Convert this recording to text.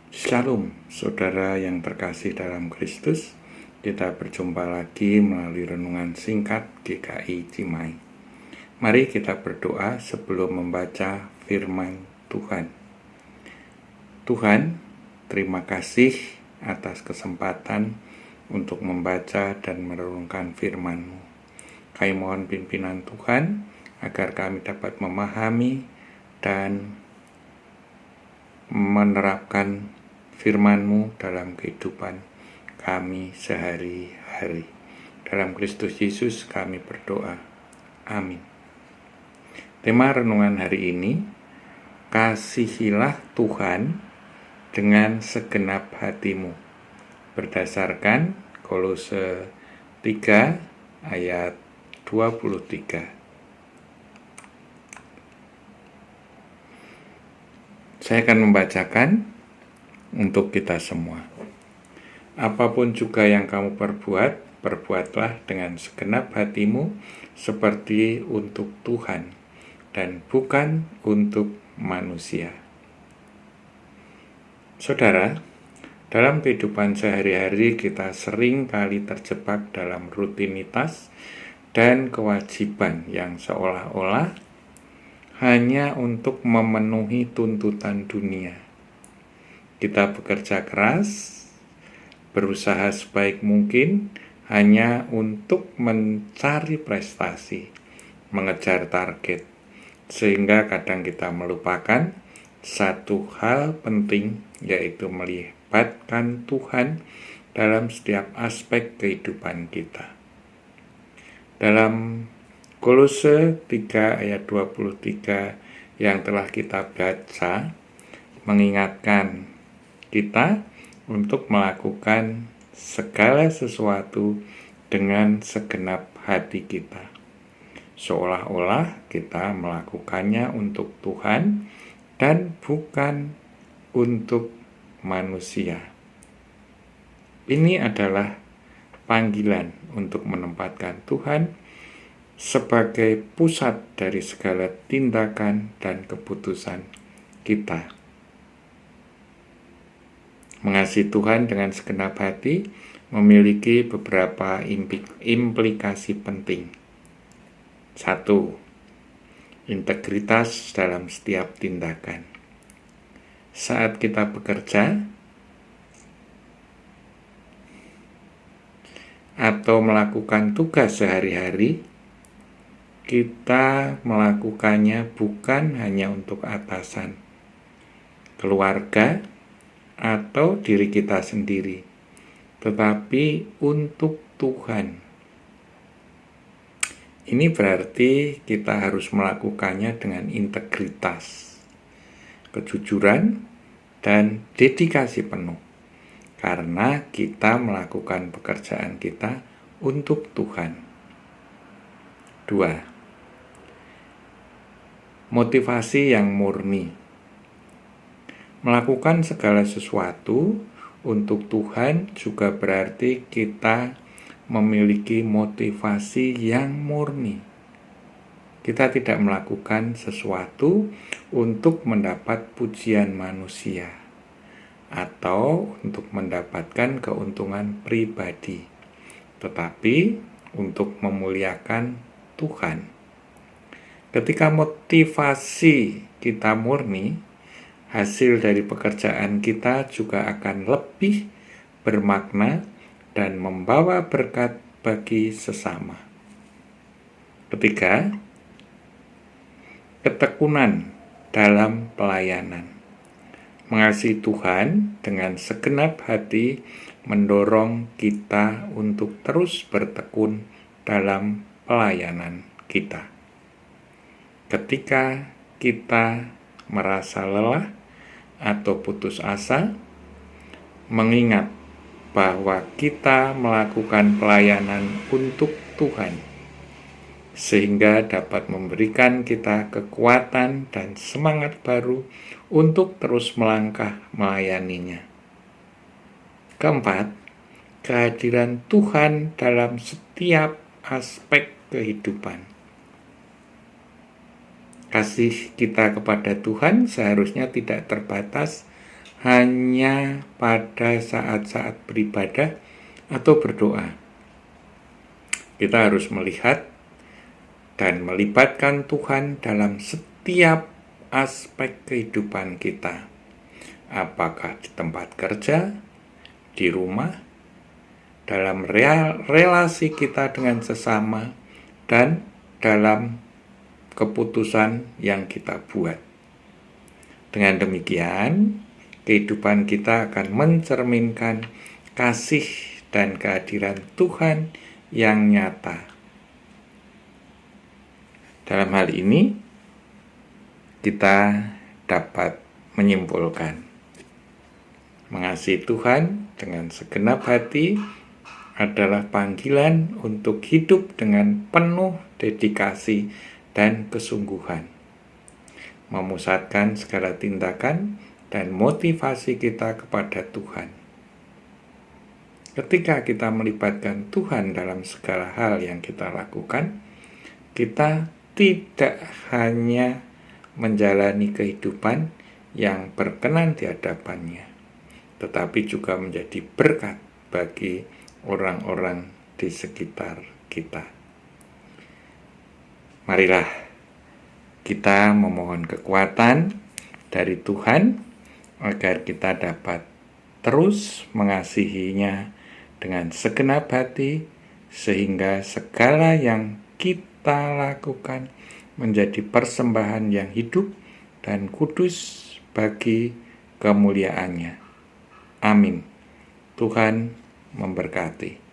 Shalom, saudara yang terkasih dalam Kristus. Kita berjumpa lagi melalui renungan singkat GKI Cimahi. Mari kita berdoa sebelum membaca firman Tuhan. Tuhan, terima kasih atas kesempatan untuk membaca dan merenungkan firman-Mu. Kami mohon pimpinan Tuhan agar kami dapat memahami dan menerapkan firman-Mu dalam kehidupan kami sehari-hari. Dalam Kristus Yesus kami berdoa. Amin. Tema renungan hari ini, kasihilah Tuhan dengan segenap hatimu. Berdasarkan Kolose 3 ayat 23. Saya akan membacakan untuk kita semua. Apapun juga yang kamu perbuat, perbuatlah dengan segenap hatimu seperti untuk Tuhan dan bukan untuk manusia. Saudara, dalam kehidupan sehari-hari kita sering kali terjebak dalam rutinitas dan kewajiban yang seolah-olah hanya untuk memenuhi tuntutan dunia. Kita bekerja keras, berusaha sebaik mungkin hanya untuk mencari prestasi, mengejar target, sehingga kadang kita melupakan satu hal penting, yaitu melibatkan Tuhan dalam setiap aspek kehidupan kita. Dalam Kolose 3 ayat 23 yang telah kita baca, mengingatkan kita untuk melakukan segala sesuatu dengan segenap hati kita. Seolah-olah kita melakukannya untuk Tuhan dan bukan untuk manusia. Ini adalah panggilan untuk menempatkan Tuhan sebagai pusat dari segala tindakan dan keputusan kita. Mengasihi Tuhan dengan segenap hati memiliki beberapa implikasi penting. 1. Integritas dalam setiap tindakan. Saat kita bekerja atau melakukan tugas sehari-hari, kita melakukannya bukan hanya untuk atasan, keluarga, atau diri kita sendiri, tetapi untuk Tuhan. Ini berarti kita harus melakukannya dengan integritas, kejujuran, dan dedikasi penuh, karena kita melakukan pekerjaan kita untuk Tuhan. 2. Motivasi yang murni. Melakukan segala sesuatu untuk Tuhan juga berarti kita memiliki motivasi yang murni. Kita tidak melakukan sesuatu untuk mendapat pujian manusia atau untuk mendapatkan keuntungan pribadi, tetapi untuk memuliakan Tuhan. Ketika motivasi kita murni, hasil dari pekerjaan kita juga akan lebih bermakna dan membawa berkat bagi sesama. 3. Ketekunan dalam pelayanan. Mengasihi Tuhan dengan segenap hati mendorong kita untuk terus bertekun dalam pelayanan kita. Ketika kita merasa lelah atau putus asa, mengingat bahwa kita melakukan pelayanan untuk Tuhan, sehingga dapat memberikan kita kekuatan dan semangat baru untuk terus melangkah melayaninya. 4. Kehadiran Tuhan dalam setiap aspek kehidupan. Kasih kita kepada Tuhan seharusnya tidak terbatas hanya pada saat-saat beribadah atau berdoa. Kita harus melihat dan melibatkan Tuhan dalam setiap aspek kehidupan kita. Apakah di tempat kerja, di rumah, dalam relasi kita dengan sesama, dan dalam keputusan yang kita buat. Dengan demikian, kehidupan kita akan mencerminkan kasih dan kehadiran Tuhan yang nyata. Dalam hal ini, kita dapat menyimpulkan mengasihi Tuhan dengan segenap hati adalah panggilan untuk hidup dengan penuh dedikasi dan kesungguhan, memusatkan segala tindakan dan motivasi kita kepada Tuhan. Ketika kita melibatkan Tuhan dalam segala hal yang kita lakukan, kita tidak hanya menjalani kehidupan yang berkenan di hadapannya, tetapi juga menjadi berkat bagi orang-orang di sekitar kita. Marilah kita memohon kekuatan dari Tuhan agar kita dapat terus mengasihinya dengan segenap hati, sehingga segala yang kita lakukan menjadi persembahan yang hidup dan kudus bagi kemuliaannya. Amin. Tuhan memberkati.